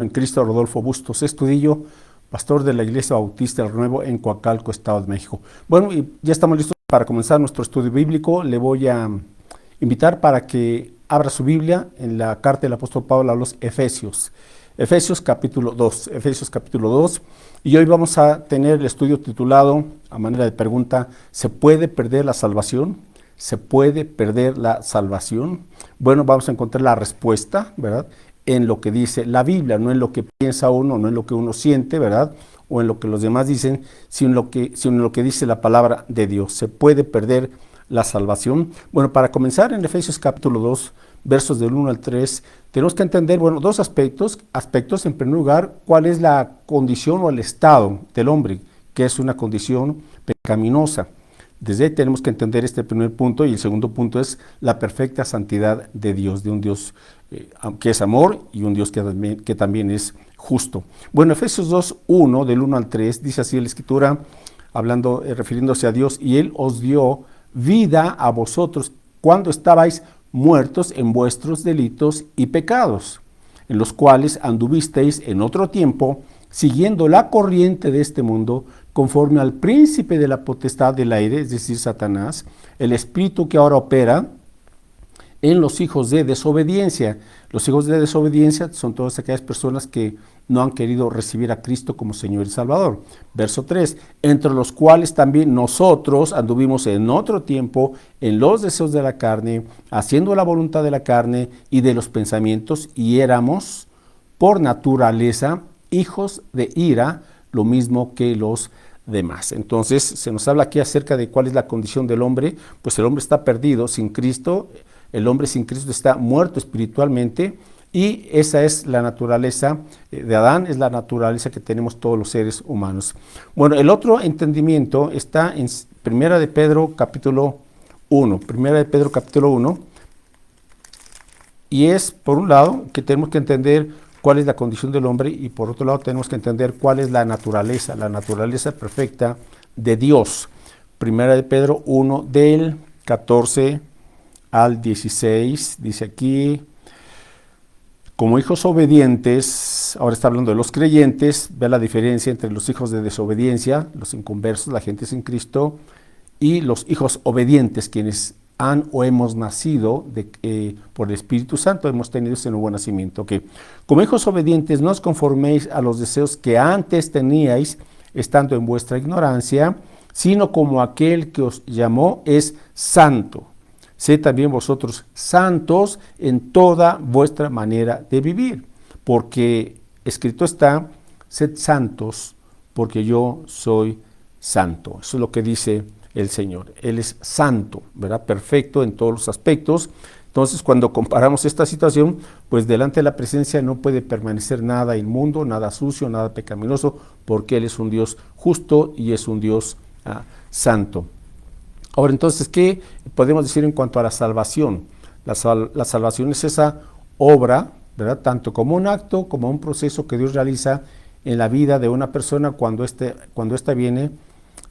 En Cristo, Rodolfo Bustos Estudillo, pastor de la Iglesia Bautista del Renuevo en Coacalco, Estado de México. Bueno, y ya estamos listos para comenzar nuestro estudio bíblico. Le voy a invitar para que abra su Biblia en la carta del apóstol Pablo a los Efesios. Efesios capítulo 2, y hoy vamos a tener el estudio titulado, a manera de pregunta, ¿se puede perder la salvación? ¿Se puede perder la salvación? Bueno, vamos a encontrar la respuesta, ¿verdad?, en lo que dice la Biblia, no en lo que piensa uno, no en lo que uno siente, ¿verdad?, o en lo que los demás dicen, sino en lo que dice la palabra de Dios. ¿Se puede perder la salvación? Bueno, para comenzar en Efesios capítulo 2, versos del 1 al 3, tenemos que entender, bueno, dos aspectos. En primer lugar, cuál es la condición o el estado del hombre, que es una condición pecaminosa. Desde ahí tenemos que entender este primer punto, y el segundo punto es la perfecta santidad de Dios, de un Dios que es amor y un Dios que también es justo. Bueno, Efesios 2, 1, del 1 al 3, dice así la Escritura, hablando, refiriéndose a Dios: y Él os dio vida a vosotros cuando estabais muertos en vuestros delitos y pecados, en los cuales anduvisteis en otro tiempo, siguiendo la corriente de este mundo, conforme al príncipe de la potestad del aire, es decir, Satanás, el espíritu que ahora opera en los hijos de desobediencia. Los hijos de desobediencia son todas aquellas personas que no han querido recibir a Cristo como Señor y Salvador. Verso 3, entre los cuales también nosotros anduvimos en otro tiempo en los deseos de la carne, haciendo la voluntad de la carne y de los pensamientos, y éramos por naturaleza hijos de ira, lo mismo que los demás. Entonces se nos habla aquí acerca de cuál es la condición del hombre. Pues el hombre está perdido sin Cristo. El hombre sin Cristo está muerto espiritualmente, y esa es la naturaleza de Adán, es la naturaleza que tenemos todos los seres humanos. Bueno, el otro entendimiento está en Primera de Pedro capítulo 1, y es, por un lado, que tenemos que entender cuál es la condición del hombre, y por otro lado tenemos que entender cuál es la naturaleza perfecta de Dios. Primera de Pedro 1, del 14 al 16, dice aquí: como hijos obedientes, ahora está hablando de los creyentes, ve la diferencia entre los hijos de desobediencia, los inconversos, la gente sin Cristo, y los hijos obedientes, quienes han o hemos nacido por el Espíritu Santo, hemos tenido ese nuevo nacimiento. Okay. Como hijos obedientes, no os conforméis a los deseos que antes teníais, estando en vuestra ignorancia, sino como aquel que os llamó es santo. Sed también vosotros santos en toda vuestra manera de vivir, porque escrito está: sed santos, porque yo soy santo. Eso es lo que dice el Señor. Él es santo, ¿verdad? Perfecto en todos los aspectos. Entonces, cuando comparamos esta situación, pues delante de la presencia no puede permanecer nada inmundo, nada sucio, nada pecaminoso, porque Él es un Dios justo y es un Dios santo. Ahora, entonces, ¿qué podemos decir en cuanto a la salvación? La salvación es esa obra, ¿verdad?, tanto como un acto, como un proceso que Dios realiza en la vida de una persona cuando ésta viene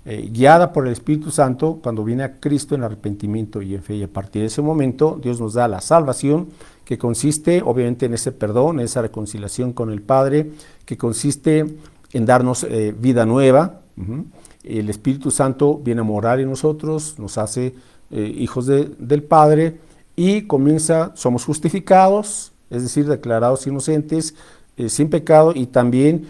guiada por el Espíritu Santo, cuando viene a Cristo en arrepentimiento y en fe. Y a partir de ese momento, Dios nos da la salvación, que consiste obviamente en ese perdón, en esa reconciliación con el Padre, que consiste en darnos vida nueva. El Espíritu Santo viene a morar en nosotros, nos hace hijos del Padre, y somos justificados, es decir, declarados inocentes, sin pecado, y también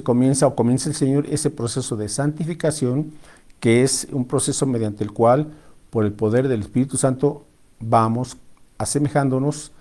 comienza el Señor ese proceso de santificación, que es un proceso mediante el cual, por el poder del Espíritu Santo, vamos asemejándonos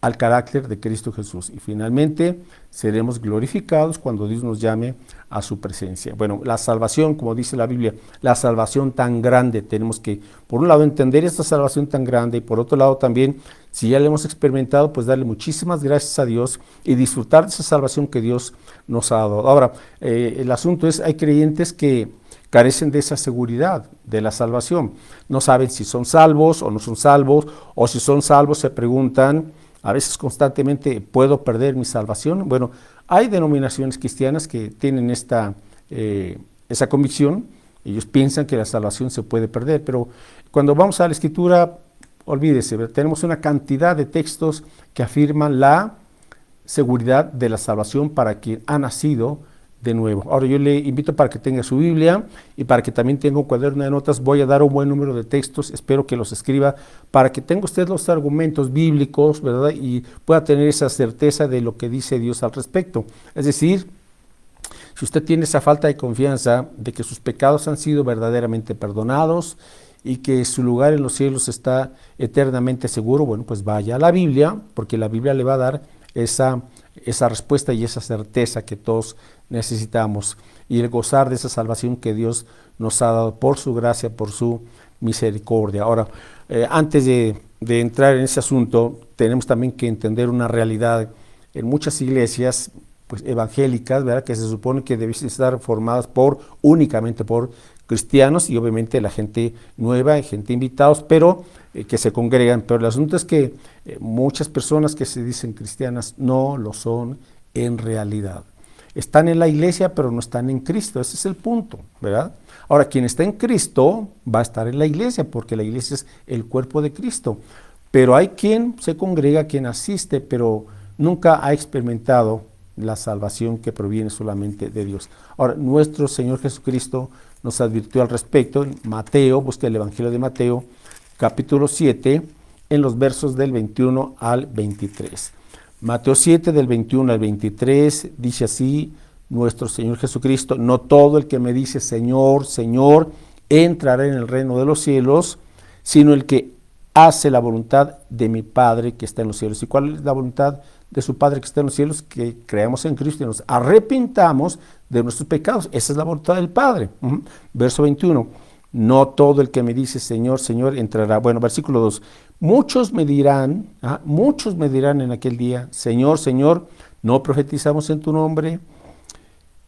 al carácter de Cristo Jesús, y finalmente seremos glorificados cuando Dios nos llame a su presencia. Bueno, la salvación, como dice la Biblia, la salvación tan grande, tenemos que, por un lado, entender esta salvación tan grande, y por otro lado también, si ya la hemos experimentado, pues darle muchísimas gracias a Dios y disfrutar de esa salvación que Dios nos ha dado. Ahora, el asunto es, hay creyentes que carecen de esa seguridad de la salvación, no saben si son salvos o no son salvos, o si son salvos se preguntan a veces constantemente: ¿puedo perder mi salvación? Bueno, hay denominaciones cristianas que tienen esa convicción. Ellos piensan que la salvación se puede perder, pero cuando vamos a la Escritura, olvídese, tenemos una cantidad de textos que afirman la seguridad de la salvación para quien ha nacido de nuevo. Ahora yo le invito para que tenga su Biblia y para que también tenga un cuaderno de notas. Voy a dar un buen número de textos, espero que los escriba para que tenga usted los argumentos bíblicos, ¿verdad? Y pueda tener esa certeza de lo que dice Dios al respecto. Es decir, si usted tiene esa falta de confianza de que sus pecados han sido verdaderamente perdonados y que su lugar en los cielos está eternamente seguro, bueno, pues vaya a la Biblia, porque la Biblia le va a dar esa respuesta y esa certeza que todos necesitamos, y el gozar de esa salvación que Dios nos ha dado por su gracia, por su misericordia. Ahora, antes de entrar en ese asunto, tenemos también que entender una realidad en muchas iglesias pues, evangélicas, ¿verdad?, que se supone que deben estar formadas únicamente por cristianos y obviamente la gente nueva, gente invitados, pero que se congregan. Pero el asunto es que muchas personas que se dicen cristianas no lo son en realidad. Están en la iglesia, pero no están en Cristo. Ese es el punto, ¿verdad? Ahora, quien está en Cristo va a estar en la iglesia, porque la iglesia es el cuerpo de Cristo. Pero hay quien se congrega, quien asiste, pero nunca ha experimentado la salvación que proviene solamente de Dios. Ahora, nuestro Señor Jesucristo nos advirtió al respecto en Mateo, busca el Evangelio de Mateo, capítulo 7, en los versos del 21 al 23. Mateo 7, del 21 al 23, dice así nuestro Señor Jesucristo: no todo el que me dice Señor, Señor, entrará en el reino de los cielos, sino el que hace la voluntad de mi Padre que está en los cielos. ¿Y cuál es la voluntad de su Padre que está en los cielos? Que creamos en Cristo y nos arrepintamos de nuestros pecados. Esa es la voluntad del Padre. Verso 21. No todo el que me dice Señor, Señor entrará. Bueno, versículo 2. Muchos me dirán en aquel día, Señor, Señor, ¿no profetizamos en tu nombre?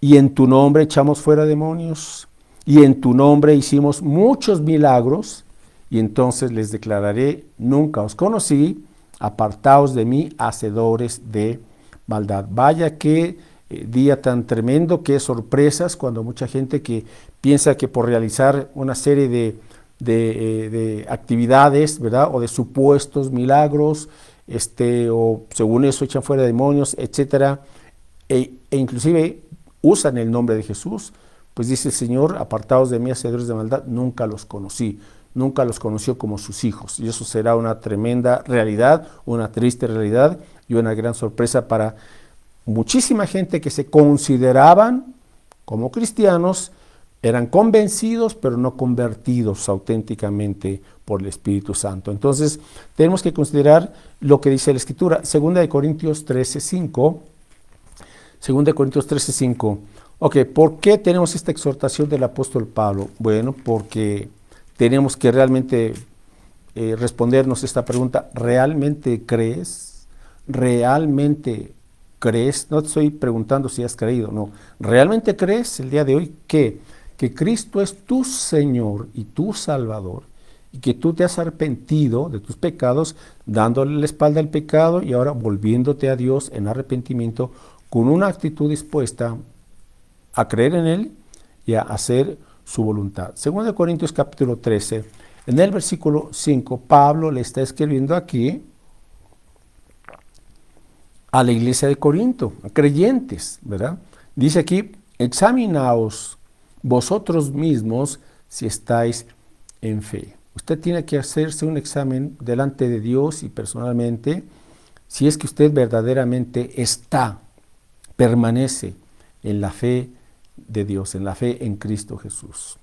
Y en tu nombre echamos fuera demonios. Y en tu nombre hicimos muchos milagros. Y entonces les declararé, nunca os conocí, apartaos de mí, hacedores de maldad. Vaya qué día tan tremendo, qué sorpresas, cuando mucha gente que piensa que por realizar una serie de actividades, ¿verdad?, o de supuestos milagros, o según eso echan fuera demonios, etcétera, e inclusive usan el nombre de Jesús, pues dice el Señor, apartaos de mí, hacedores de maldad, nunca los conocí. Nunca los conoció como sus hijos, y eso será una tremenda realidad, una triste realidad y una gran sorpresa para muchísima gente que se consideraban como cristianos, eran convencidos pero no convertidos auténticamente por el Espíritu Santo. Entonces tenemos que considerar lo que dice la Escritura, 2 Corintios 13:5. 2 Corintios 13:5. Ok, ¿por qué tenemos esta exhortación del apóstol Pablo? Bueno, porque tenemos que realmente respondernos esta pregunta: ¿realmente crees? ¿Realmente crees? No te estoy preguntando si has creído, no. ¿Realmente crees el día de hoy que Cristo es tu Señor y tu Salvador, y que tú te has arrepentido de tus pecados, dándole la espalda al pecado y ahora volviéndote a Dios en arrepentimiento con una actitud dispuesta a creer en Él y a hacer su voluntad? 2 Corintios capítulo 13, en el versículo 5, Pablo le está escribiendo aquí a la iglesia de Corinto, a creyentes, ¿verdad? Dice aquí, examinaos vosotros mismos si estáis en fe. Usted tiene que hacerse un examen delante de Dios y personalmente, si es que usted verdaderamente permanece en la fe de Dios, en la fe en Cristo Jesús.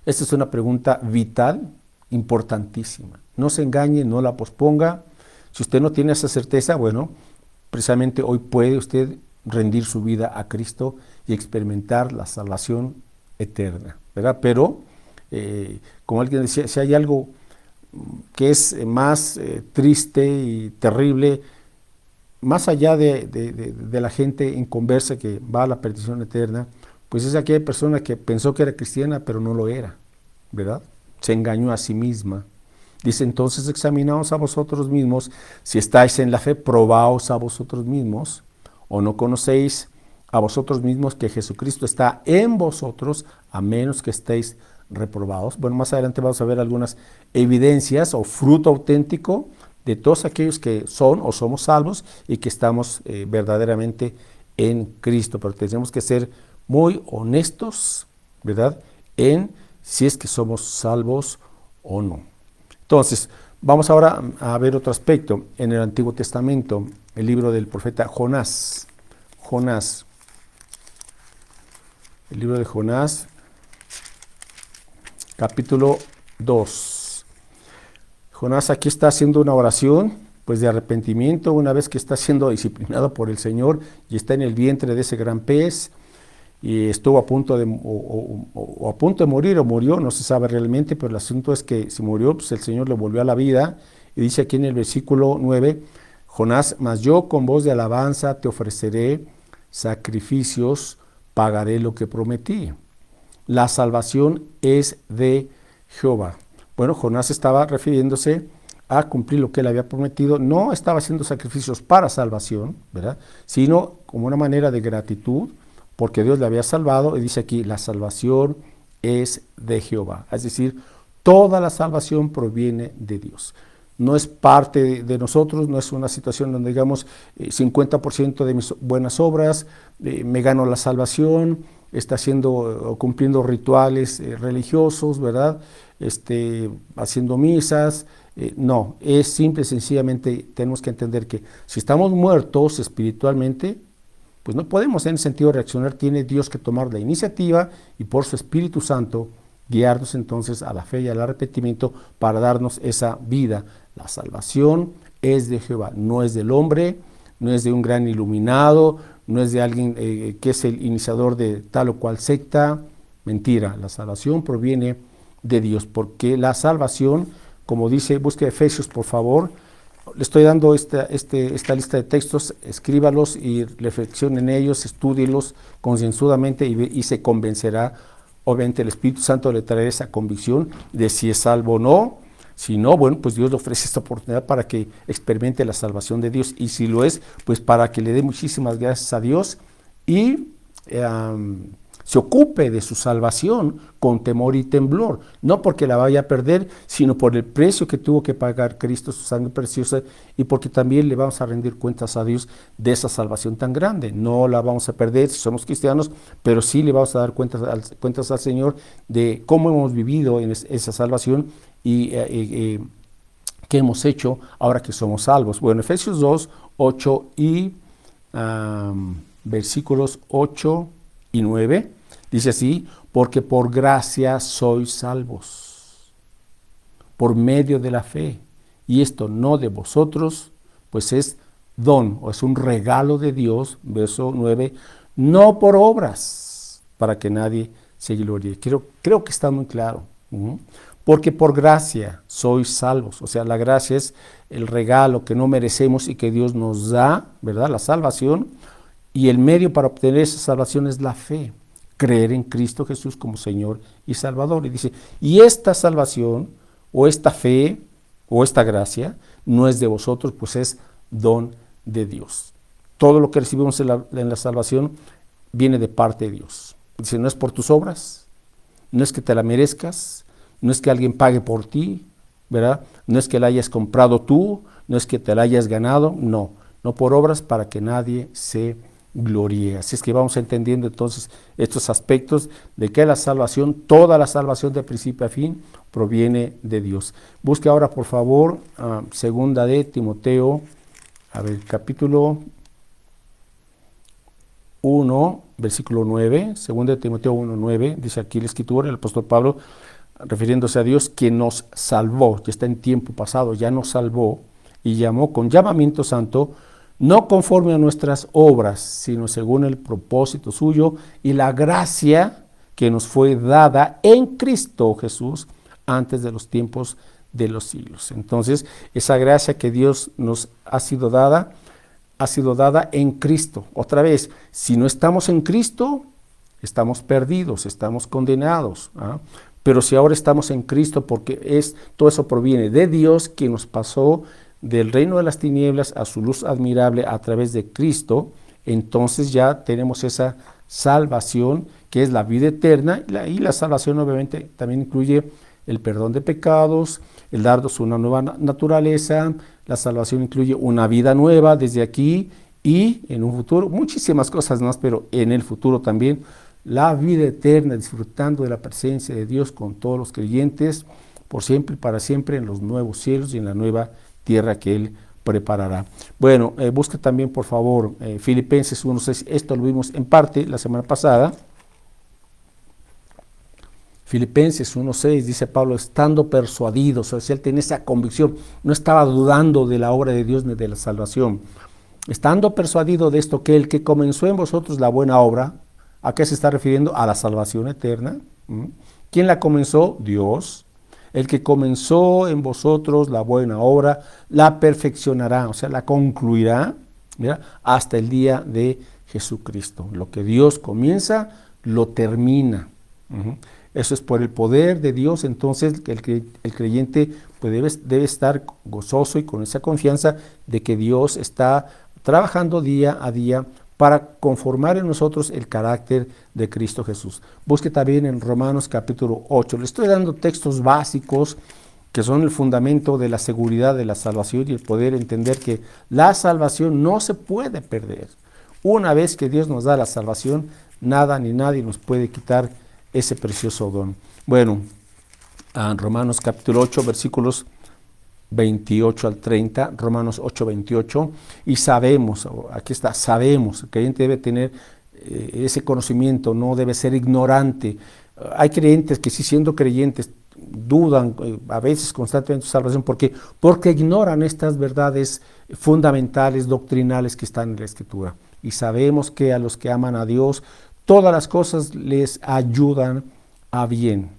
Esta es una pregunta vital, importantísima. No se engañe, no la posponga. Si usted no tiene esa certeza, bueno, precisamente hoy puede usted rendir su vida a Cristo y experimentar la salvación eterna, ¿verdad? Pero, como alguien decía, si hay algo que es más triste y terrible, más allá de la gente inconversa que va a la perdición eterna, pues es aquella persona que pensó que era cristiana, pero no lo era, ¿verdad? Se engañó a sí misma. Dice, entonces examinaos a vosotros mismos, si estáis en la fe, probaos a vosotros mismos, o no conocéis a vosotros mismos que Jesucristo está en vosotros, a menos que estéis reprobados. Bueno, más adelante vamos a ver algunas evidencias o fruto auténtico de todos aquellos que son o somos salvos y que estamos verdaderamente en Cristo. Pero tenemos que ser muy honestos, ¿verdad?, en si es que somos salvos o no. Entonces, vamos ahora a ver otro aspecto en el Antiguo Testamento, el libro del profeta Jonás. Jonás, el libro de Jonás, capítulo 2. Jonás aquí está haciendo una oración, pues de arrepentimiento, una vez que está siendo disciplinado por el Señor y está en el vientre de ese gran pez, y estuvo a punto de, a punto de morir, o murió, no se sabe realmente, pero el asunto es que si murió, pues el Señor le volvió a la vida, y dice aquí en el versículo 9, Jonás, mas yo con voz de alabanza te ofreceré sacrificios, pagaré lo que prometí. La salvación es de Jehová. Bueno, Jonás estaba refiriéndose a cumplir lo que él había prometido, no estaba haciendo sacrificios para salvación, ¿verdad?, sino como una manera de gratitud, porque Dios le había salvado, y dice aquí, la salvación es de Jehová. Es decir, toda la salvación proviene de Dios. No es parte de nosotros, no es una situación donde digamos 50% de mis buenas obras, me gano la salvación, está haciendo o cumpliendo rituales religiosos, ¿verdad?, haciendo misas. No, es simple y sencillamente tenemos que entender que si estamos muertos espiritualmente, pues no podemos en ese sentido reaccionar, tiene Dios que tomar la iniciativa y por su Espíritu Santo guiarnos entonces a la fe y al arrepentimiento para darnos esa vida. La salvación es de Jehová, no es del hombre, no es de un gran iluminado, no es de alguien que es el iniciador de tal o cual secta. Mentira, la salvación proviene de Dios, porque la salvación, como dice, busque Efesios por favor. Le estoy dando esta lista de textos, escríbalos y reflexionen en ellos, estúdielos concienzudamente y se convencerá. Obviamente el Espíritu Santo le traerá esa convicción de si es salvo o no. Si no, bueno, pues Dios le ofrece esta oportunidad para que experimente la salvación de Dios. Y si lo es, pues para que le dé muchísimas gracias a Dios y se ocupe de su salvación con temor y temblor, no porque la vaya a perder, sino por el precio que tuvo que pagar Cristo, su sangre preciosa, y porque también le vamos a rendir cuentas a Dios de esa salvación tan grande. No la vamos a perder si somos cristianos, pero sí le vamos a dar cuentas al Señor de cómo hemos vivido en esa salvación y qué hemos hecho ahora que somos salvos. Bueno, Efesios 2, 8 y versículos 8 y 9, dice así, porque por gracia sois salvos, por medio de la fe, y esto no de vosotros, pues es don, o es un regalo de Dios, verso 9, no por obras, para que nadie se gloríe. Creo que está muy claro, porque por gracia sois salvos, o sea, la gracia es el regalo que no merecemos y que Dios nos da, ¿verdad?, la salvación. Y el medio para obtener esa salvación es la fe, creer en Cristo Jesús como Señor y Salvador. Y dice, y esta salvación, o esta fe, o esta gracia, no es de vosotros, pues es don de Dios. Todo lo que recibimos en la salvación viene de parte de Dios. Dice, no es por tus obras, no es que te la merezcas, no es que alguien pague por ti, ¿verdad? No es que la hayas comprado tú, no es que te la hayas ganado, no por obras para que nadie se gloria. Así es que vamos entendiendo entonces estos aspectos de que la salvación, toda la salvación de principio a fin, proviene de Dios. Busque ahora por favor segunda de Timoteo, capítulo 1, versículo 9, segunda de Timoteo 1, 9, dice aquí la escritura, el apóstol Pablo, refiriéndose a Dios, que nos salvó, ya está en tiempo pasado, ya nos salvó y llamó con llamamiento santo, no conforme a nuestras obras, sino según el propósito suyo y la gracia que nos fue dada en Cristo Jesús antes de los tiempos de los siglos. Entonces, esa gracia que Dios nos ha sido dada en Cristo. Otra vez, si no estamos en Cristo, estamos perdidos, estamos condenados. Pero si ahora estamos en Cristo, porque todo eso proviene de Dios, que nos pasó del reino de las tinieblas a su luz admirable a través de Cristo, entonces ya tenemos esa salvación que es la vida eterna, y la salvación obviamente también incluye el perdón de pecados, el darnos una nueva naturaleza. La salvación incluye una vida nueva desde aquí y en un futuro, muchísimas cosas más, pero en el futuro también, la vida eterna, disfrutando de la presencia de Dios con todos los creyentes, por siempre y para siempre, en los nuevos cielos y en la nueva tierra que Él preparará. Bueno, busca también, por favor, Filipenses 1:6. Esto lo vimos en parte la semana pasada. Filipenses 1:6 dice Pablo, estando persuadidos, o sea, él tenía esa convicción, no estaba dudando de la obra de Dios ni de la salvación. Estando persuadido de esto, que el que comenzó en vosotros la buena obra, ¿a qué se está refiriendo? A la salvación eterna. ¿Quién la comenzó? Dios. El que comenzó en vosotros la buena obra, la perfeccionará, o sea, la concluirá, ¿mira?, hasta el día de Jesucristo. Lo que Dios comienza, lo termina. Eso es por el poder de Dios. Entonces el creyente pues debe estar gozoso y con esa confianza de que Dios está trabajando día a día para conformar en nosotros el carácter de Cristo Jesús. Busque también en Romanos capítulo 8. Le estoy dando textos básicos que son el fundamento de la seguridad de la salvación y el poder entender que la salvación no se puede perder. Una vez que Dios nos da la salvación, nada ni nadie nos puede quitar ese precioso don. Bueno, Romanos capítulo 8, versículos 28 al 30, Romanos 8, 28, y sabemos, aquí está, sabemos, el creyente debe tener ese conocimiento, no debe ser ignorante. Hay creyentes que sí, siendo creyentes, dudan a veces constantemente de su salvación porque ignoran estas verdades fundamentales, doctrinales que están en la Escritura. Y sabemos que a los que aman a Dios, todas las cosas les ayudan a bien.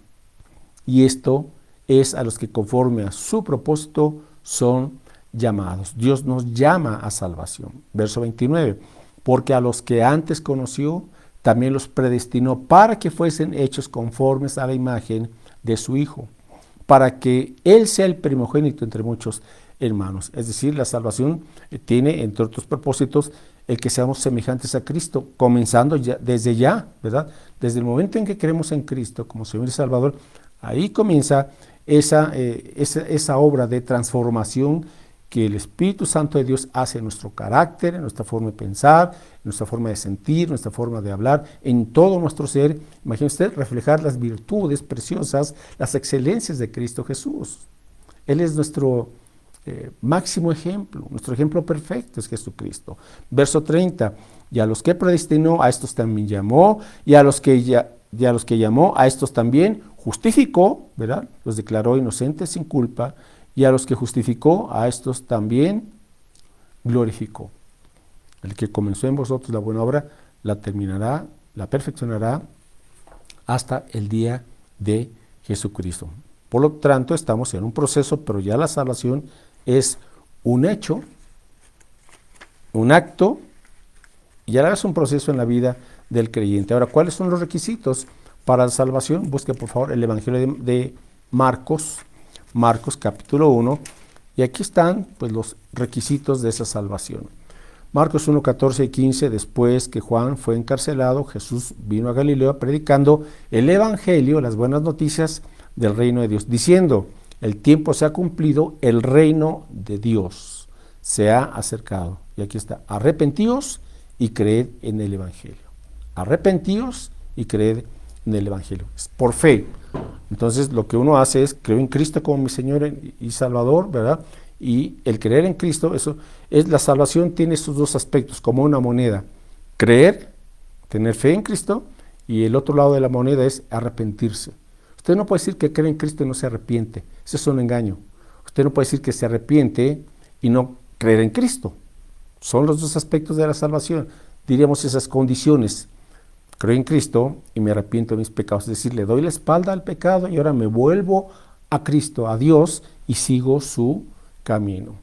Y esto es a los que conforme a su propósito son llamados. Dios nos llama a salvación. Verso 29. Porque a los que antes conoció, también los predestinó para que fuesen hechos conformes a la imagen de su Hijo, para que Él sea el primogénito entre muchos hermanos. Es decir, la salvación tiene, entre otros propósitos, el que seamos semejantes a Cristo, comenzando ya, desde ya, ¿verdad? Desde el momento en que creemos en Cristo como Señor y Salvador, ahí comienza esa obra de transformación que el Espíritu Santo de Dios hace en nuestro carácter, en nuestra forma de pensar, en nuestra forma de sentir, nuestra forma de hablar, en todo nuestro ser. Imagine usted reflejar las virtudes preciosas, las excelencias de Cristo Jesús. Él es nuestro máximo ejemplo, nuestro ejemplo perfecto es Jesucristo. Verso 30, y a los que predestinó, a estos también llamó, y a los que llamó, a estos también justificó, ¿verdad? Los declaró inocentes sin culpa, y a los que justificó, a estos también glorificó. El que comenzó en vosotros la buena obra, la terminará, la perfeccionará hasta el día de Jesucristo. Por lo tanto, estamos en un proceso, pero ya la salvación es un hecho, un acto, y ahora es un proceso en la vida del creyente. Ahora, ¿cuáles son los requisitos para la salvación? Busque por favor el Evangelio de Marcos, Marcos capítulo 1, y aquí están pues los requisitos de esa salvación. Marcos 1, 14 y 15, después que Juan fue encarcelado, Jesús vino a Galilea predicando el Evangelio, las buenas noticias del reino de Dios, diciendo, el tiempo se ha cumplido, el reino de Dios se ha acercado. Y aquí está, arrepentíos y creed en el Evangelio. Arrepentíos y creed en el Evangelio. Es por fe. Entonces lo que uno hace es, creo en Cristo como mi Señor y Salvador, ¿verdad? Y el creer en Cristo, eso es, la salvación tiene esos dos aspectos, como una moneda. Creer, tener fe en Cristo, y el otro lado de la moneda es arrepentirse. Usted no puede decir que cree en Cristo y no se arrepiente. Eso es un engaño. Usted no puede decir que se arrepiente y no creer en Cristo. Son los dos aspectos de la salvación. Diríamos esas condiciones. Creo en Cristo y me arrepiento de mis pecados. Es decir, le doy la espalda al pecado y ahora me vuelvo a Cristo, a Dios, y sigo su camino.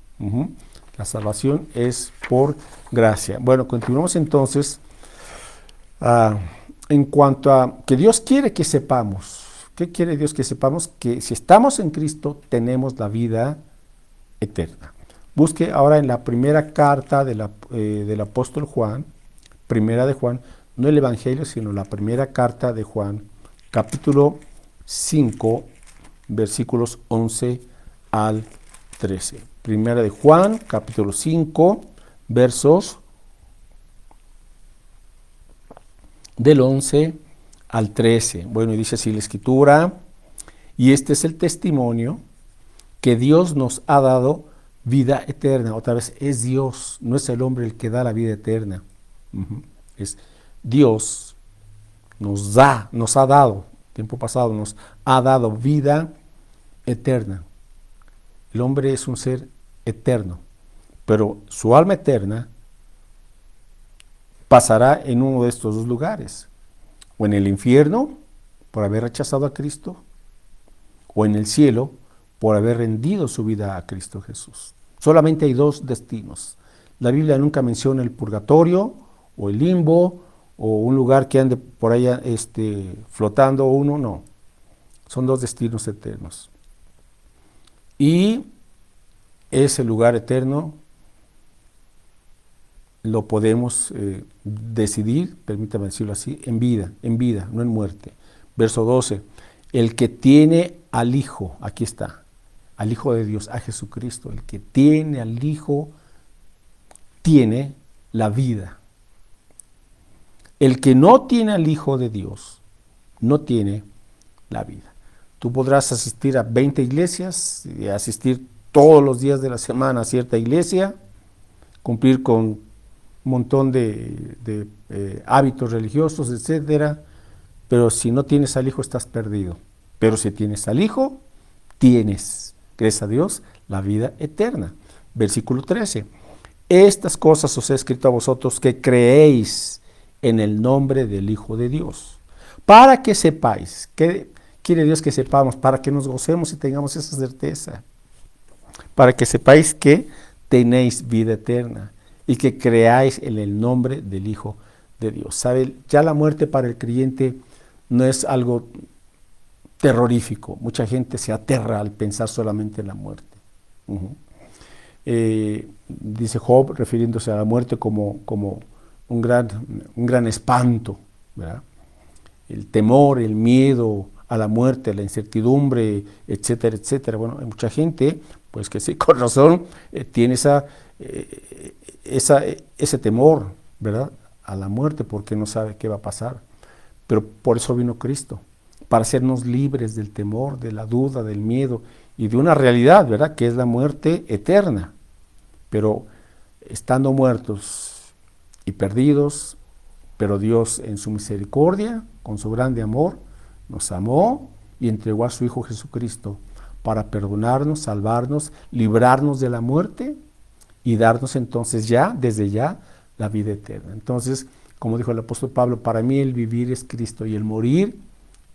La salvación es por gracia. Bueno, continuamos entonces en cuanto a que Dios quiere que sepamos. ¿Qué quiere Dios que sepamos? Que si estamos en Cristo, tenemos la vida eterna. Busque ahora en la primera carta del apóstol Juan, primera de Juan, no el Evangelio, sino la primera carta de Juan, capítulo 5, versículos 11 al 13. Primera de Juan, capítulo 5, versos del 11 al 13. Bueno, y dice así la Escritura: y este es el testimonio que Dios nos ha dado vida eterna. Otra vez, es Dios, no es el hombre el que da la vida eterna. Es Dios nos ha dado, tiempo pasado, nos ha dado vida eterna. El hombre es un ser eterno, pero su alma eterna pasará en uno de estos dos lugares, o en el infierno, por haber rechazado a Cristo, o en el cielo, por haber rendido su vida a Cristo Jesús. Solamente hay dos destinos. La Biblia nunca menciona el purgatorio, o el limbo, o un lugar que ande por allá flotando uno, no. Son dos destinos eternos. Y ese lugar eterno lo podemos decidir, permítame decirlo así, en vida, no en muerte. Verso 12, el que tiene al Hijo, aquí está, al Hijo de Dios, a Jesucristo, el que tiene al Hijo, tiene la vida. El que no tiene al Hijo de Dios, no tiene la vida. Tú podrás asistir a 20 iglesias, asistir todos los días de la semana a cierta iglesia, cumplir con un montón de hábitos religiosos, etcétera, pero si no tienes al Hijo estás perdido. Pero si tienes al Hijo, tienes, gracias a Dios, la vida eterna. Versículo 13. Estas cosas os he escrito a vosotros que creéis en el nombre del Hijo de Dios, para que sepáis, que quiere Dios que sepamos, para que nos gocemos y tengamos esa certeza, para que sepáis que tenéis vida eterna y que creáis en el nombre del Hijo de Dios. ¿Sabe? Ya la muerte para el creyente no es algo terrorífico. Mucha gente se aterra al pensar solamente en la muerte. Dice Job, refiriéndose a la muerte como un gran espanto, ¿verdad? El temor, el miedo a la muerte, la incertidumbre, etcétera, etcétera. Bueno, hay mucha gente, pues que sí, con razón, tiene ese temor, ¿verdad?, a la muerte, porque no sabe qué va a pasar. Pero por eso vino Cristo, para hacernos libres del temor, de la duda, del miedo y de una realidad, ¿verdad?, que es la muerte eterna. Pero estando muertos y perdidos, pero Dios en su misericordia, con su grande amor, nos amó y entregó a su Hijo Jesucristo para perdonarnos, salvarnos, librarnos de la muerte y darnos entonces desde ya, la vida eterna. Entonces, como dijo el apóstol Pablo, para mí el vivir es Cristo y el morir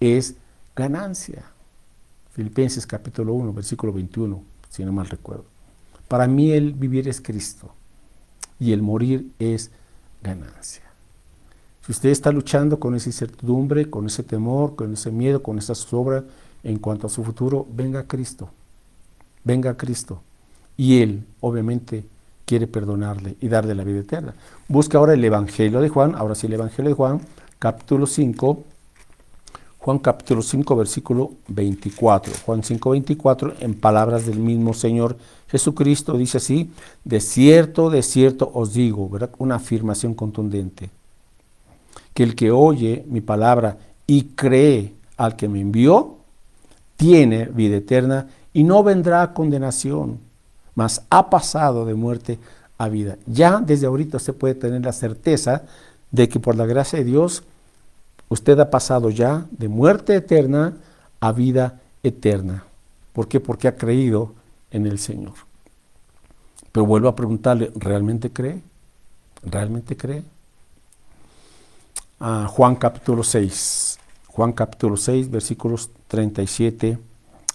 es ganancia. Filipenses capítulo 1, versículo 21, si no mal recuerdo. Para mí el vivir es Cristo y el morir es ganancia. Si usted está luchando con esa incertidumbre, con ese temor, con ese miedo, con esa zozobra en cuanto a su futuro, venga a Cristo. Venga a Cristo. Y Él, obviamente, quiere perdonarle y darle la vida eterna. Busca ahora el Evangelio de Juan, ahora sí el Evangelio de Juan, capítulo 5, Juan capítulo 5, versículo 24. Juan 5, 24, en palabras del mismo Señor Jesucristo, dice así: de cierto os digo, ¿verdad?, una afirmación contundente, que el que oye mi palabra y cree al que me envió, tiene vida eterna y no vendrá a condenación, mas ha pasado de muerte a vida. Ya desde ahorita usted puede tener la certeza de que por la gracia de Dios, usted ha pasado ya de muerte eterna a vida eterna. ¿Por qué? Porque ha creído en el Señor. Pero vuelvo a preguntarle, ¿realmente cree? ¿Realmente cree? Juan capítulo 6, versículos 37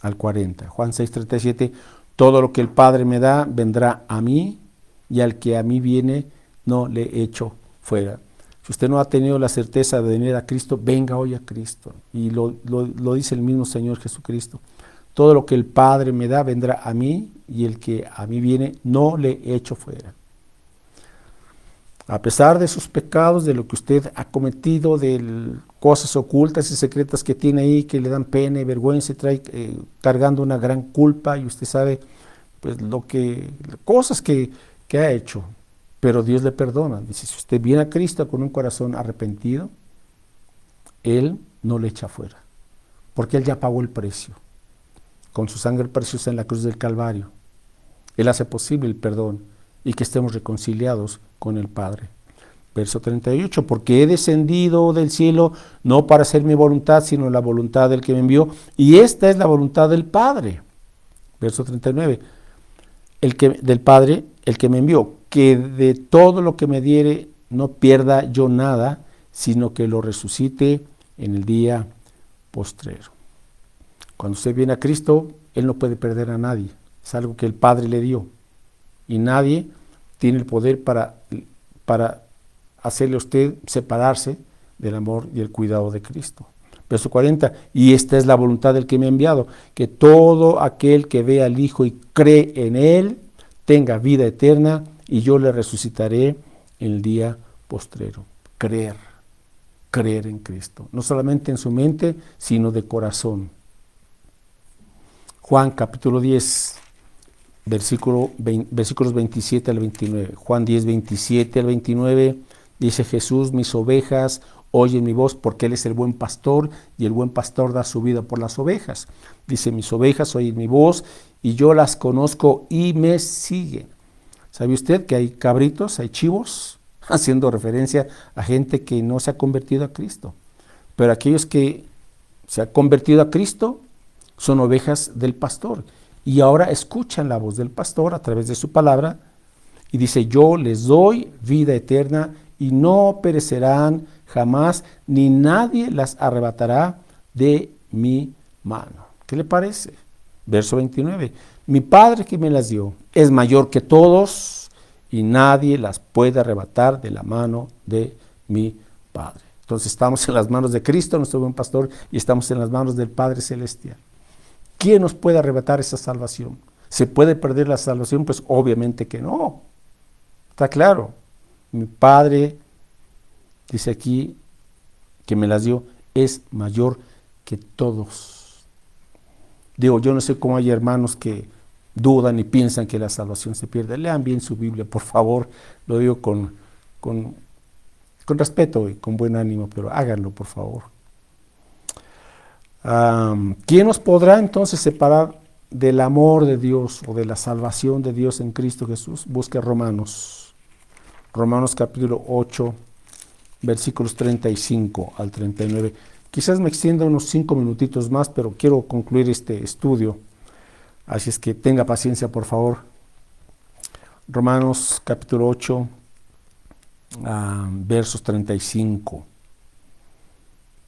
al 40. Juan 6, 37, todo lo que el Padre me da vendrá a mí, y al que a mí viene no le echo fuera. Si usted no ha tenido la certeza de venir a Cristo, venga hoy a Cristo. Y lo dice el mismo Señor Jesucristo. Todo lo que el Padre me da vendrá a mí, y el que a mí viene no le echo fuera. A pesar de sus pecados, de lo que usted ha cometido, de cosas ocultas y secretas que tiene ahí, que le dan pena y vergüenza y trae cargando una gran culpa, y usted sabe pues cosas que ha hecho, pero Dios le perdona. Dice, si usted viene a Cristo con un corazón arrepentido, Él no le echa fuera, porque Él ya pagó el precio, con su sangre preciosa en la cruz del Calvario. Él hace posible el perdón y que estemos reconciliados con el Padre. Verso 38, porque he descendido del cielo no para hacer mi voluntad, sino la voluntad del que me envió, y esta es la voluntad del Padre. Verso 39, del Padre, el que me envió, que de todo lo que me diere no pierda yo nada, sino que lo resucite en el día postrero. Cuando usted viene a Cristo, Él no puede perder a nadie, es algo que el Padre le dio, y nadie tiene el poder para hacerle a usted separarse del amor y el cuidado de Cristo. Verso 40, y esta es la voluntad del que me ha enviado, que todo aquel que vea al Hijo y cree en Él, tenga vida eterna, y yo le resucitaré en el día postrero. Creer en Cristo, no solamente en su mente, sino de corazón. Juan capítulo 10, versículos 27 al 29. Juan 10, 27 al 29, dice Jesús, mis ovejas oyen mi voz, porque Él es el buen pastor, y el buen pastor da su vida por las ovejas. Dice, mis ovejas oyen mi voz, y yo las conozco y me siguen. ¿Sabe usted que hay cabritos, hay chivos? Haciendo referencia a gente que no se ha convertido a Cristo. Pero aquellos que se han convertido a Cristo son ovejas del pastor, y ahora escuchan la voz del pastor a través de su palabra, y dice, yo les doy vida eterna, y no perecerán jamás, ni nadie las arrebatará de mi mano. ¿Qué le parece? Verso 29, mi Padre que me las dio es mayor que todos, y nadie las puede arrebatar de la mano de mi Padre. Entonces estamos en las manos de Cristo, nuestro buen pastor, y estamos en las manos del Padre Celestial. ¿Quién nos puede arrebatar esa salvación? ¿Se puede perder la salvación? Pues obviamente que no. Está claro. Mi Padre, dice aquí, que me las dio, es mayor que todos. Digo, yo no sé cómo hay hermanos que dudan y piensan que la salvación se pierde. Lean bien su Biblia, por favor. Lo digo con respeto y con buen ánimo, pero háganlo, por favor. ¿Quién nos podrá entonces separar del amor de Dios o de la salvación de Dios en Cristo Jesús? Busque Romanos capítulo 8, versículos 35 al 39. Quizás me extienda unos 5 minutitos más, pero quiero concluir este estudio. Así es que tenga paciencia, por favor. Romanos capítulo 8, versos 35.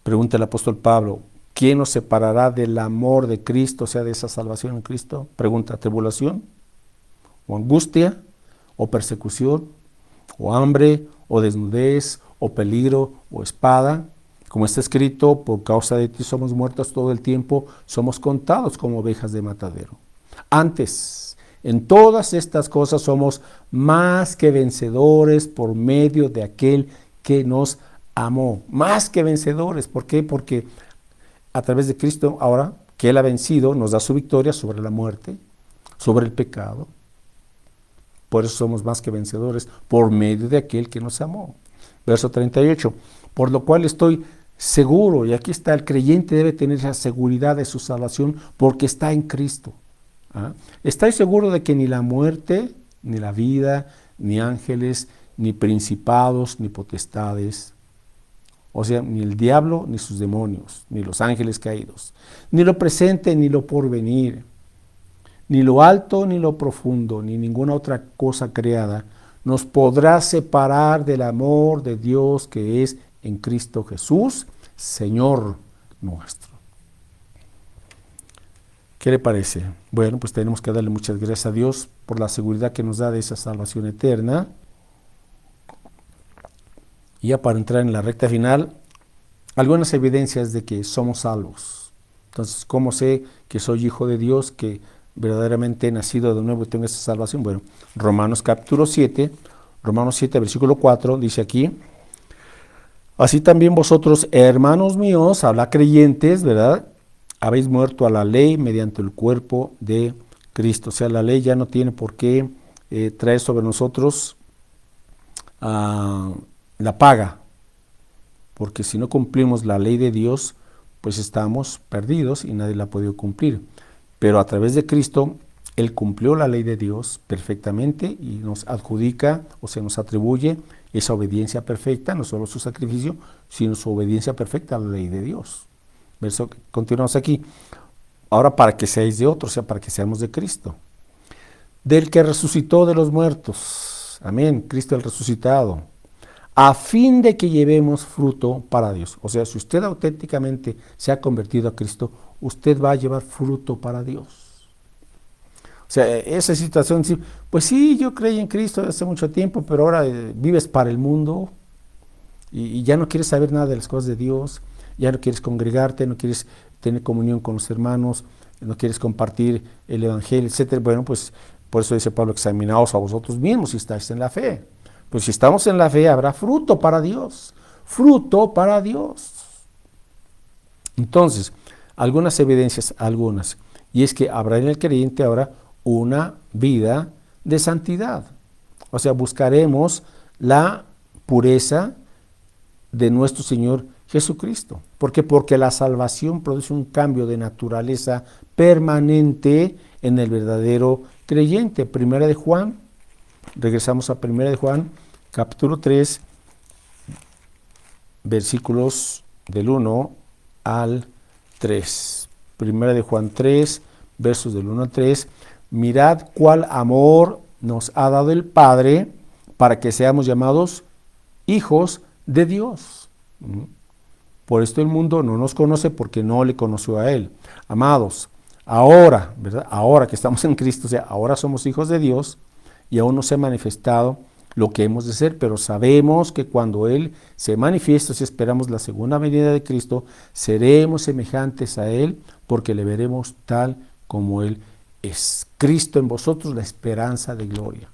Pregunta el apóstol Pablo, ¿quién nos separará del amor de Cristo, o sea, de esa salvación en Cristo? Pregunta, ¿tribulación? ¿O angustia? ¿O persecución? ¿O hambre? ¿O desnudez? ¿O peligro? ¿O espada? Como está escrito, por causa de ti somos muertos todo el tiempo, somos contados como ovejas de matadero. Antes, en todas estas cosas somos más que vencedores por medio de aquel que nos amó. Más que vencedores. ¿Por qué? Porque a través de Cristo, ahora que Él ha vencido, nos da su victoria sobre la muerte, sobre el pecado. Por eso somos más que vencedores, por medio de aquel que nos amó. Verso 38, por lo cual estoy seguro, y aquí está, el creyente debe tener esa seguridad de su salvación, porque está en Cristo. Estoy seguro de que ni la muerte, ni la vida, ni ángeles, ni principados, ni potestades, o sea, ni el diablo, ni sus demonios, ni los ángeles caídos, ni lo presente, ni lo porvenir, ni lo alto, ni lo profundo, ni ninguna otra cosa creada, nos podrá separar del amor de Dios que es en Cristo Jesús, Señor nuestro. ¿Qué le parece? Bueno, pues tenemos que darle muchas gracias a Dios por la seguridad que nos da de esa salvación eterna. Y ya para entrar en la recta final, algunas evidencias de que somos salvos. Entonces, ¿cómo sé que soy hijo de Dios, que verdaderamente he nacido de nuevo y tengo esa salvación? Bueno, Romanos capítulo 7 Romanos 7, versículo 4, dice aquí: así también vosotros, hermanos míos, habla creyentes, ¿verdad? Habéis muerto a la ley mediante el cuerpo de Cristo. O sea, la ley ya no tiene por qué traer sobre nosotros la paga, porque si no cumplimos la ley de Dios, pues estamos perdidos y nadie la ha podido cumplir. Pero a través de Cristo, Él cumplió la ley de Dios perfectamente y nos adjudica o se nos atribuye esa obediencia perfecta, no solo su sacrificio, sino su obediencia perfecta a la ley de Dios. Continuamos aquí. Ahora, para que seáis de otros, o sea, para que seamos de Cristo. Del que resucitó de los muertos. Amén. Cristo el resucitado. A fin de que llevemos fruto para Dios. O sea, si usted auténticamente se ha convertido a Cristo, usted va a llevar fruto para Dios. O sea, esa situación, pues sí, yo creí en Cristo hace mucho tiempo, pero ahora vives para el mundo y ya no quieres saber nada de las cosas de Dios, ya no quieres congregarte, no quieres tener comunión con los hermanos, no quieres compartir el evangelio, etcétera. Bueno, pues por eso dice Pablo: examinaos a vosotros mismos si estáis en la fe. Pues si estamos en la fe, habrá fruto para Dios. Fruto para Dios. Entonces, algunas evidencias, algunas. Y es que habrá en el creyente ahora una vida de santidad. O sea, buscaremos la pureza de nuestro Señor Jesucristo. ¿Por qué? Porque la salvación produce un cambio de naturaleza permanente en el verdadero creyente. Primera de Juan, regresamos a Primera de Juan, capítulo 3, versículos del 1 al 3. Primera de Juan 3, versos del 1 al 3. Mirad cuál amor nos ha dado el Padre para que seamos llamados hijos de Dios. Por esto el mundo no nos conoce, porque no le conoció a Él. Amados, ahora, ¿verdad? Ahora que estamos en Cristo, o sea, ahora somos hijos de Dios y aún no se ha manifestado lo que hemos de ser, pero sabemos que cuando Él se manifieste, si esperamos la segunda venida de Cristo, seremos semejantes a Él, porque le veremos tal como Él es. Cristo en vosotros, la esperanza de gloria.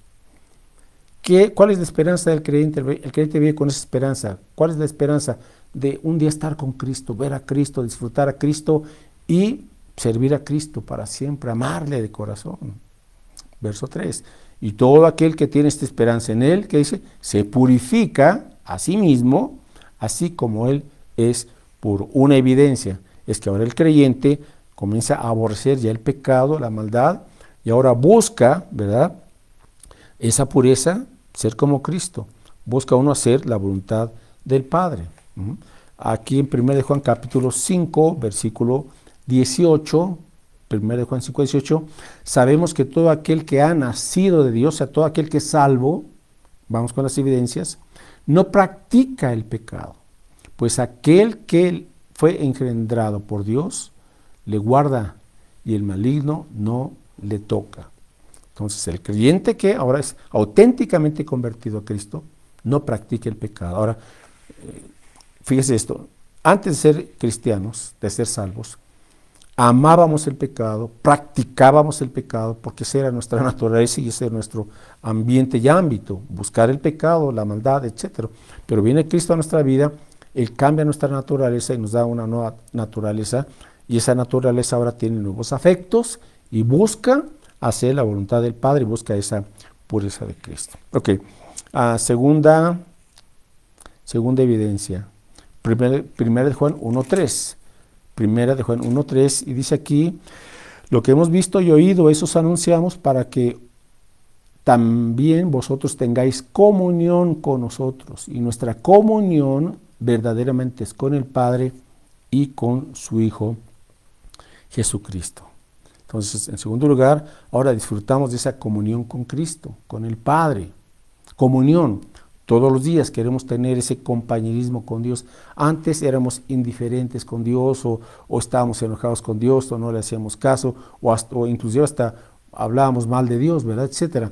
¿Cuál es la esperanza del creyente? El creyente vive con esa esperanza. ¿Cuál es la esperanza? De un día estar con Cristo, ver a Cristo, disfrutar a Cristo y servir a Cristo para siempre, amarle de corazón. Verso 3. Y todo aquel que tiene esta esperanza en Él, que dice, se purifica a sí mismo, así como Él es puro. Una evidencia es que ahora el creyente comienza a aborrecer ya el pecado, la maldad, y ahora busca, ¿verdad?, esa pureza, ser como Cristo. Busca uno hacer la voluntad del Padre. Aquí en 1 de Juan capítulo 5, versículo 18, 1 de Juan 5, 18, sabemos que todo aquel que ha nacido de Dios, o sea, todo aquel que es salvo, vamos con las evidencias, no practica el pecado, pues aquel que fue engendrado por Dios le guarda y el maligno no le toca. Entonces, el creyente que ahora es auténticamente convertido a Cristo no practica el pecado. Ahora, fíjese esto: antes de ser cristianos, de ser salvos, amábamos el pecado, practicábamos el pecado, porque esa era nuestra naturaleza y ese era nuestro ambiente y ámbito, buscar el pecado, la maldad, etc. Pero viene Cristo a nuestra vida, Él cambia nuestra naturaleza y nos da una nueva naturaleza, y esa naturaleza ahora tiene nuevos afectos y busca hacer la voluntad del Padre y busca esa pureza de Cristo. Ok, segunda evidencia, primera de Juan 1.3. Primera de Juan 1.3, y dice aquí: lo que hemos visto y oído, eso os anunciamos, para que también vosotros tengáis comunión con nosotros. Y nuestra comunión verdaderamente es con el Padre y con su Hijo Jesucristo. Entonces, en segundo lugar, ahora disfrutamos de esa comunión con Cristo, con el Padre. Comunión. Todos los días queremos tener ese compañerismo con Dios. Antes éramos indiferentes con Dios, o estábamos enojados con Dios, o no le hacíamos caso, o inclusive hasta hablábamos mal de Dios, ¿verdad?, etcétera.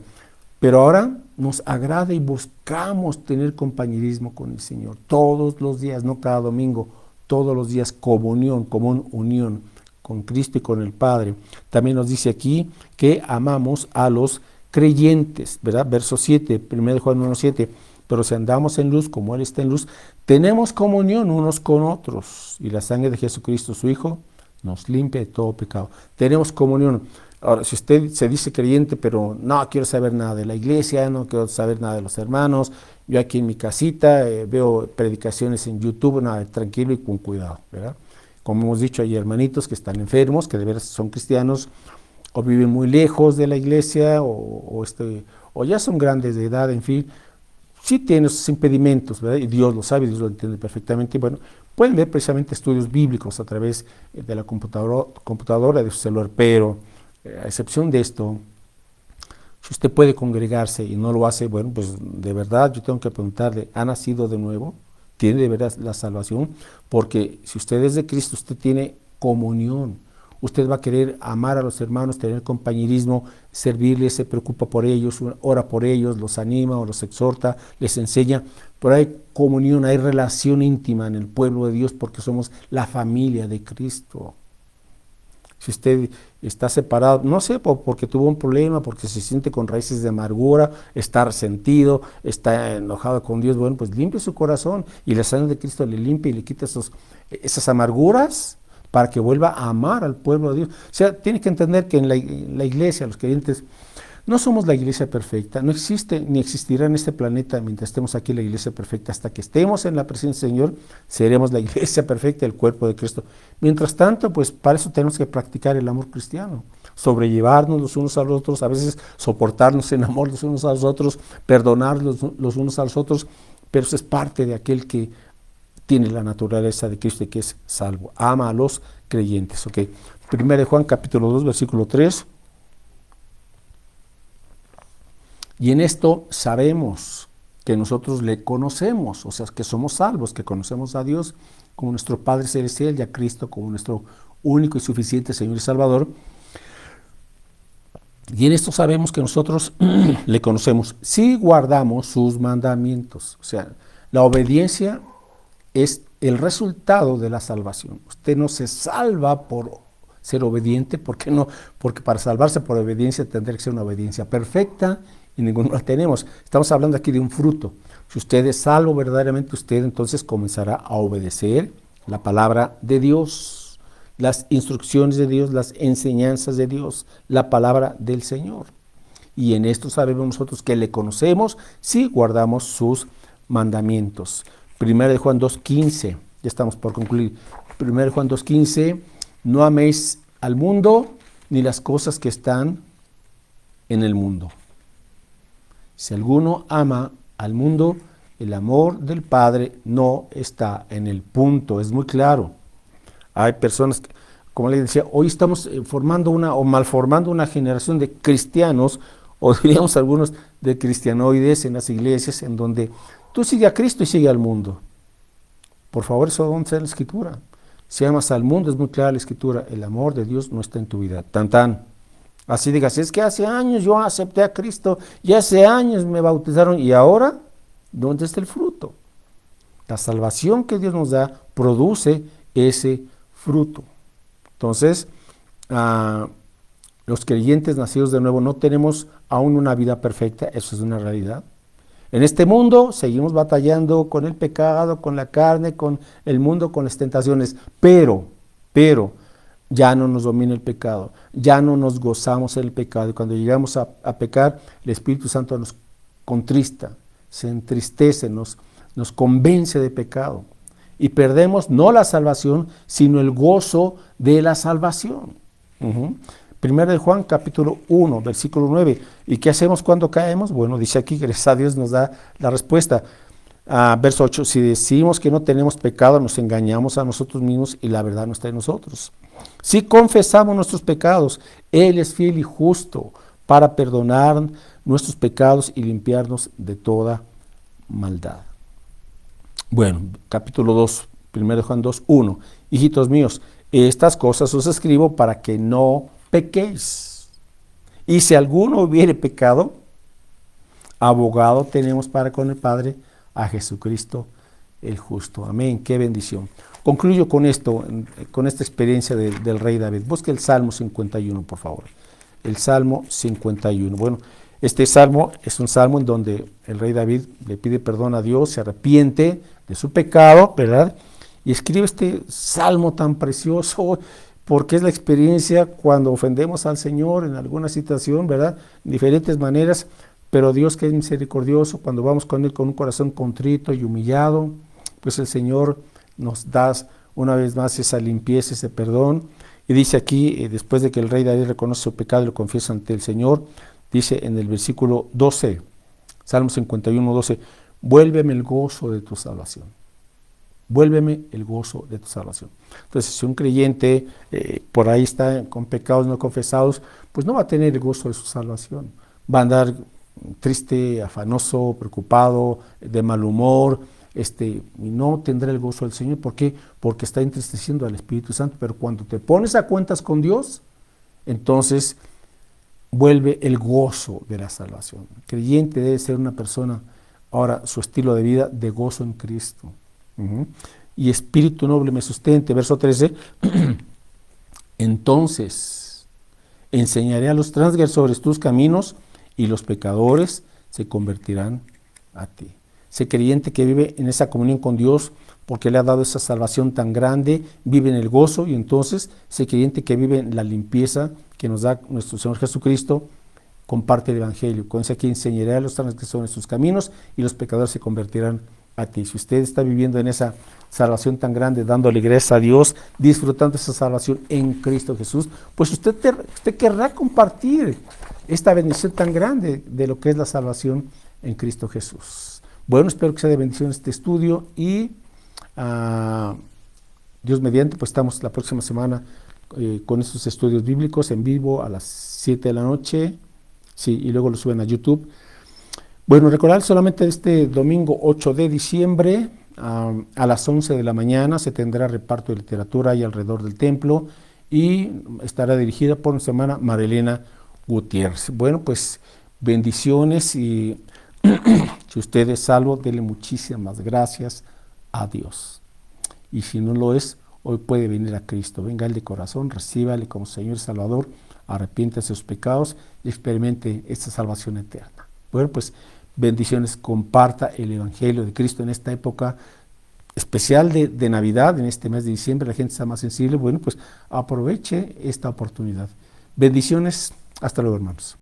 Pero ahora nos agrada y buscamos tener compañerismo con el Señor. Todos los días, no cada domingo, todos los días, comunión, común unión con Cristo y con el Padre. También nos dice aquí que amamos a los creyentes, ¿verdad? Verso 7, 1 Juan 1:7. Pero si andamos en luz, como Él está en luz, tenemos comunión unos con otros. Y la sangre de Jesucristo, su Hijo, nos limpia de todo pecado. Tenemos comunión. Ahora, si usted se dice creyente, pero no quiero saber nada de la iglesia, no quiero saber nada de los hermanos, yo aquí en mi casita veo predicaciones en YouTube, nada, tranquilo y con cuidado, ¿verdad? Como hemos dicho, hay hermanitos que están enfermos, que de veras son cristianos, o viven muy lejos de la iglesia, o ya son grandes de edad, en fin, sí tienen esos impedimentos, ¿verdad? Y Dios lo sabe, Dios lo entiende perfectamente. Y bueno, pueden ver precisamente estudios bíblicos a través de la computadora de su celular, pero a excepción de esto, si usted puede congregarse y no lo hace, bueno, pues de verdad yo tengo que preguntarle, ¿ha nacido de nuevo? ¿Tiene de verdad la salvación? Porque si usted es de Cristo, usted tiene comunión. Usted va a querer amar a los hermanos, tener compañerismo, servirles, se preocupa por ellos, ora por ellos, los anima o los exhorta, les enseña. Pero hay comunión, hay relación íntima en el pueblo de Dios porque somos la familia de Cristo. Si usted está separado, no sé, porque tuvo un problema, porque se siente con raíces de amargura, está resentido, está enojado con Dios, bueno, pues limpie su corazón y la sangre de Cristo le limpia y le quita esas amarguras para que vuelva a amar al pueblo de Dios. O sea, tiene que entender que en la iglesia, los creyentes, no somos la iglesia perfecta, no existe ni existirá en este planeta mientras estemos aquí la iglesia perfecta. Hasta que estemos en la presencia del Señor, seremos la iglesia perfecta, el cuerpo de Cristo. Mientras tanto, pues para eso tenemos que practicar el amor cristiano, sobrellevarnos los unos a los otros, a veces soportarnos en amor los unos a los otros, perdonar los unos a los otros, pero eso es parte de aquel que tiene la naturaleza de Cristo y que es salvo. Ama a los creyentes. Okay. 1 Juan capítulo 2, versículo 3. Y en esto sabemos que nosotros le conocemos, o sea, que somos salvos, que conocemos a Dios como nuestro Padre Celestial y a Cristo como nuestro único y suficiente Señor y Salvador. Y en esto sabemos que nosotros le conocemos si guardamos sus mandamientos. O sea, la obediencia es el resultado de la salvación. Usted no se salva por ser obediente, ¿por qué no? Porque para salvarse por obediencia tendría que ser una obediencia perfecta y ninguno la tenemos. Estamos hablando aquí de un fruto. Si usted es salvo verdaderamente, usted entonces comenzará a obedecer la palabra de Dios, las instrucciones de Dios, las enseñanzas de Dios, la palabra del Señor. Y en esto sabemos nosotros que le conocemos si guardamos sus mandamientos. 1 Juan 2:15, ya estamos por concluir. 1 Juan 2:15, no améis al mundo ni las cosas que están en el mundo. Si alguno ama al mundo, el amor del Padre no está en el punto, es muy claro. Hay personas, como les decía, hoy estamos formando o malformando una generación de cristianos, o diríamos algunos de cristianoides en las iglesias, en donde tú sigue a Cristo y sigue al mundo. Por favor, eso dónde está la Escritura. Si amas al mundo, es muy clara la Escritura, el amor de Dios no está en tu vida. Tan tan. Así digas, es que hace años yo acepté a Cristo y hace años me bautizaron y ahora, ¿dónde está el fruto? La salvación que Dios nos da produce ese fruto. Entonces, los creyentes nacidos de nuevo no tenemos aún una vida perfecta, eso es una realidad. En este mundo seguimos batallando con el pecado, con la carne, con el mundo, con las tentaciones, pero, ya no nos domina el pecado, ya no nos gozamos en el pecado. Y cuando llegamos a pecar, el Espíritu Santo nos contrista, se entristece, nos convence de pecado. Y perdemos no la salvación, sino el gozo de la salvación. Primera de Juan, capítulo 1, versículo 9. ¿Y qué hacemos cuando caemos? Bueno, dice aquí, gracias a Dios nos da la respuesta. Verso 8, si decimos que no tenemos pecado, nos engañamos a nosotros mismos y la verdad no está en nosotros. Si confesamos nuestros pecados, Él es fiel y justo para perdonar nuestros pecados y limpiarnos de toda maldad. Bueno, capítulo 2, 1 Juan 2, 1. Hijitos míos, estas cosas os escribo para que no pequéis. Y si alguno hubiere pecado, abogado tenemos para con el Padre, a Jesucristo el justo. Amén, qué bendición. Concluyo con esto, con esta experiencia del rey David. Busque el Salmo 51, por favor. El Salmo 51. Bueno, Este salmo es un salmo en donde el rey David le pide perdón a Dios, se arrepiente de su pecado, ¿verdad? Y escribe este salmo tan precioso, porque es la experiencia cuando ofendemos al Señor en alguna situación, ¿verdad? En diferentes maneras, pero Dios, que es misericordioso, cuando vamos con Él con un corazón contrito y humillado, pues el Señor nos da una vez más esa limpieza, ese perdón. Y dice aquí, después de que el rey David reconoce su pecado y lo confiesa ante el Señor, dice en el versículo 12, Salmo 51, 12, vuélveme el gozo de tu salvación. Vuélveme el gozo de tu salvación. Entonces, si un creyente por ahí está con pecados no confesados, pues no va a tener el gozo de su salvación. Va a andar triste, afanoso, preocupado, de mal humor, y no tendrá el gozo del Señor. ¿Por qué? Porque está entristeciendo al Espíritu Santo. Pero cuando te pones a cuentas con Dios, entonces vuelve el gozo de la salvación. El creyente debe ser una persona, ahora su estilo de vida, de gozo en Cristo. Y espíritu noble me sustente. Verso 13. Entonces enseñaré a los transgresores tus caminos y los pecadores se convertirán a ti. Ese creyente que vive en esa comunión con Dios porque le ha dado esa salvación tan grande, vive en el gozo, y entonces ese creyente que vive en la limpieza que nos da nuestro Señor Jesucristo, comparte el Evangelio. Con ese que enseñaré a los transgresores sus caminos y los pecadores se convertirán a ti. Si usted está viviendo en esa salvación tan grande, dándole gracias a Dios, disfrutando esa salvación en Cristo Jesús, pues usted querrá compartir esta bendición tan grande de lo que es la salvación en Cristo Jesús. Bueno, espero que sea de bendición este estudio y Dios mediante, pues estamos la próxima semana con estos estudios bíblicos en vivo a las 7 de la noche, sí, y luego lo suben a YouTube. Bueno, recordar solamente este domingo 8 de diciembre a las 11 de la mañana se tendrá reparto de literatura ahí alrededor del templo y estará dirigida por nuestra hermana Marilena Gutiérrez. Bueno, pues bendiciones, y si usted es salvo, dele muchísimas gracias a Dios. Y si no lo es, hoy puede venir a Cristo. Venga Él de corazón, recíbale como Señor y Salvador, arrepiente de sus pecados y experimente esta salvación eterna. Bueno, pues bendiciones, comparta el Evangelio de Cristo en esta época especial de Navidad, en este mes de diciembre, la gente está más sensible. Bueno, pues aproveche esta oportunidad. Bendiciones, hasta luego, hermanos.